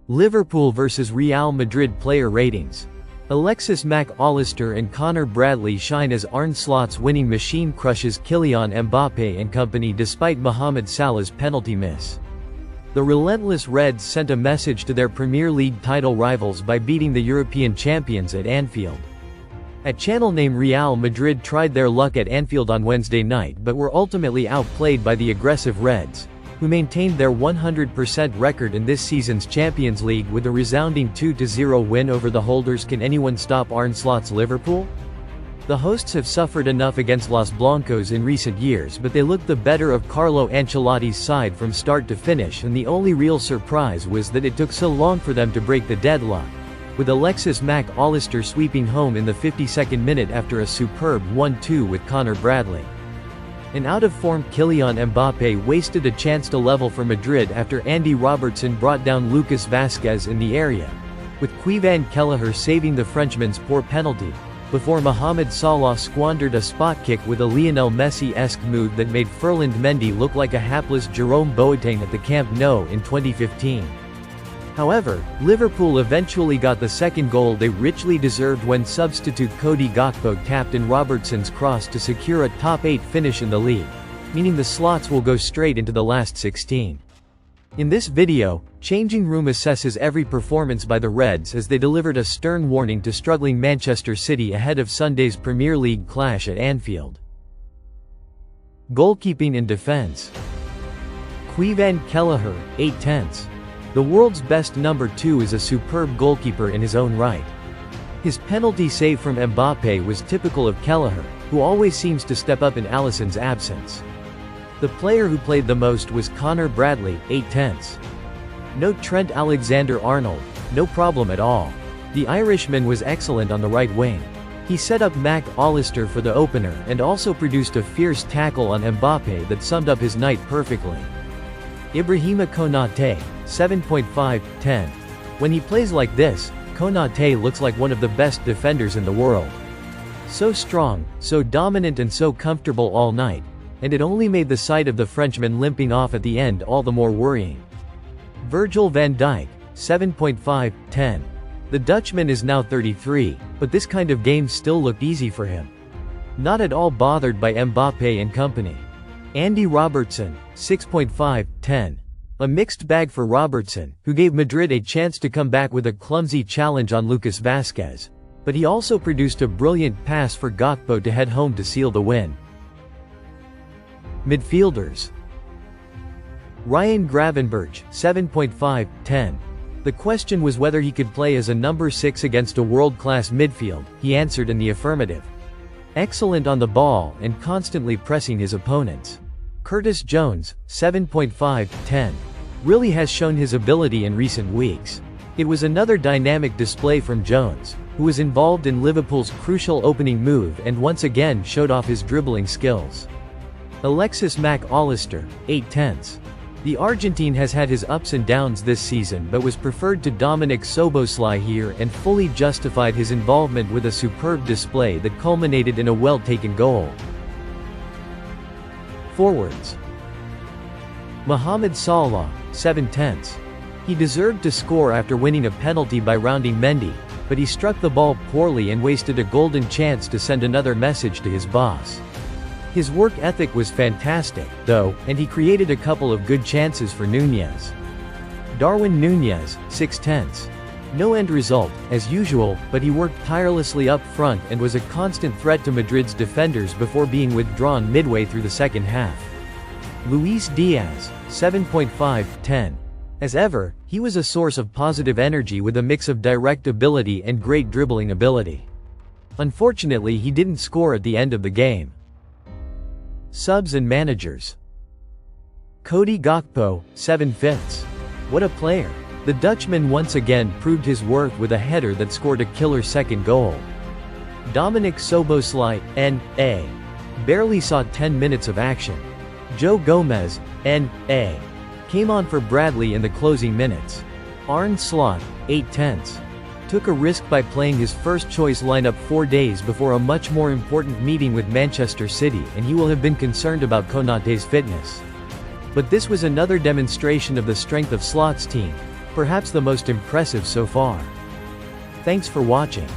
Liverpool vs Real Madrid player ratings. Alexis Allister and Conor Bradley shine as Arne Slot's winning machine crushes Kylian Mbappe and company despite Mohamed Salah's penalty miss. The relentless Reds sent a message to their Premier League title rivals by beating the European champions at Anfield. At channel name Real Madrid tried their luck at Anfield on Wednesday night but were ultimately outplayed by the aggressive Reds, who maintained their 100% record in this season's Champions League with a resounding 2-0 win over the holders. Can anyone stop Arne Slot's Liverpool? The hosts have suffered enough against Los Blancos in recent years, but they looked the better of Carlo Ancelotti's side from start to finish, and the only real surprise was that it took so long for them to break the deadlock, with Alexis Allister sweeping home in the 52nd minute after a superb 1-2 with Conor Bradley. An out-of-form Kylian Mbappe wasted a chance to level for Madrid after Andy Robertson brought down Lucas Vazquez in the area, with Kylian Mbappe saving the Frenchman's poor penalty, before Mohamed Salah squandered a spot kick with a Lionel Messi-esque move that made Ferland Mendy look like a hapless Jerome Boateng at the Camp Nou in 2015. However, Liverpool eventually got the second goal they richly deserved when substitute Cody Gakpo tapped in Robertson's cross to secure a top-8 finish in the league, meaning the Slots will go straight into the last 16. In this video, Changing Room assesses every performance by the Reds as they delivered a stern warning to struggling Manchester City ahead of Sunday's Premier League clash at Anfield. Goalkeeping and defense. Kylian Mbappe, 8/10. The world's best number 2 is a superb goalkeeper in his own right. His penalty save from Mbappe was typical of Kelleher, who always seems to step up in Alisson's absence. The player who played the most was Conor Bradley, 8/10. Note Trent Alexander-Arnold, no problem at all. The Irishman was excellent on the right wing. He set up Allister for the opener and also produced a fierce tackle on Mbappe that summed up his night perfectly. Ibrahima Konate, 7.5/10. When he plays like this, Konate looks like one of the best defenders in the world. So strong, so dominant and so comfortable all night, and it only made the sight of the Frenchman limping off at the end all the more worrying. Virgil van Dijk, 7.5/10. The Dutchman is now 33, but this kind of game still looked easy for him. Not at all bothered by Mbappe and company. Andy Robertson, 6.5/10. A mixed bag for Robertson, who gave Madrid a chance to come back with a clumsy challenge on Lucas Vazquez, but he also produced a brilliant pass for Gakpo to head home to seal the win. Midfielders. Ryan Gravenberch, 7.5/10. The question was whether he could play as a number 6 against a world-class midfield. He answered in the affirmative. Excellent on the ball and constantly pressing his opponents. Curtis Jones, 7.5/10. Really has shown his ability in recent weeks. It was another dynamic display from Jones, who was involved in Liverpool's crucial opening move and once again showed off his dribbling skills. Alexis Allister, 8/10. The Argentine has had his ups and downs this season but was preferred to Dominic Szoboszlai here and fully justified his involvement with a superb display that culminated in a well-taken goal. Forwards. Mohamed Salah, 7/10. He deserved to score after winning a penalty by rounding Mendy, but he struck the ball poorly and wasted a golden chance to send another message to his boss. His work ethic was fantastic, though, and he created a couple of good chances for Núñez. Darwin Núñez, 6/10. No end result, as usual, but he worked tirelessly up front and was a constant threat to Madrid's defenders before being withdrawn midway through the second half. Luis Diaz, 7.5/10. As ever, he was a source of positive energy with a mix of direct ability and great dribbling ability. Unfortunately, he didn't score at the end of the game. Subs and managers. Cody Gakpo, 7/5. What a player. The Dutchman once again proved his worth with a header that scored a killer second goal. Dominic Szoboszlai, N.A. barely saw 10 minutes of action. Joe Gomez, N.A. came on for Bradley in the closing minutes. Arne Slot, 8/10. took a risk by playing his first-choice lineup 4 days before a much more important meeting with Manchester City, and he will have been concerned about Konaté's fitness. But this was another demonstration of the strength of Slot's team, perhaps the most impressive so far. Thanks for watching.